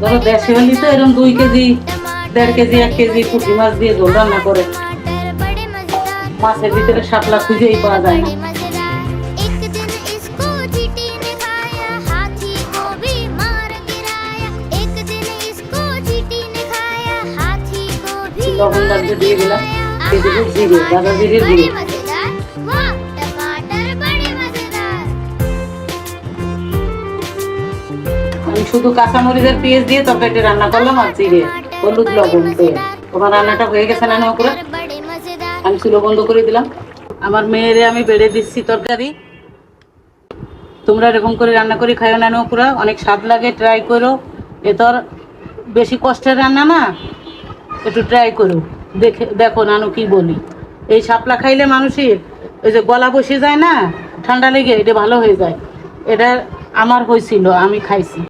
ধরো দেশি হলি তো এরকম 2 কেজি 1.5 কেজি 1 কেজি পুঁটি মাছ দিয়ে ঝোল রান্না করে মাছের ভিতরে শাপলা খুঁজেই পাওয়া যায় না। লবণ লাগবে দিয়ে দিলাম, দিয়ে দিব জিরে, দাদা জিরের গুঁড়ো। আমি শুধু কাঁচামরিচের পেঁয়াজ দিয়ে তরকারিটা রান্না করলাম আর জিরে হলুদ লবণ তেল। তোমার রান্নাটা হয়ে গেছে না নকুরা? আমি চুলো বন্ধ করে দিলাম। আমার মেয়েরে আমি বেড়ে দিচ্ছি তরকারি। তোমরা এরকম করে রান্না করে খাইও না নকুরা, অনেক স্বাদ লাগে, ট্রাই করো। এ তো আর বেশি কষ্টের রান্না না, একটু ট্রাই করো, দেখো নানু কি বলি। এই শাপলা খাইলে মানুষের ওই যে গলা বসে যায় না, ঠান্ডা লেগে, এটা ভালো হয়ে যায়। এটা আমার হয়েছিল, আমি খাইছি।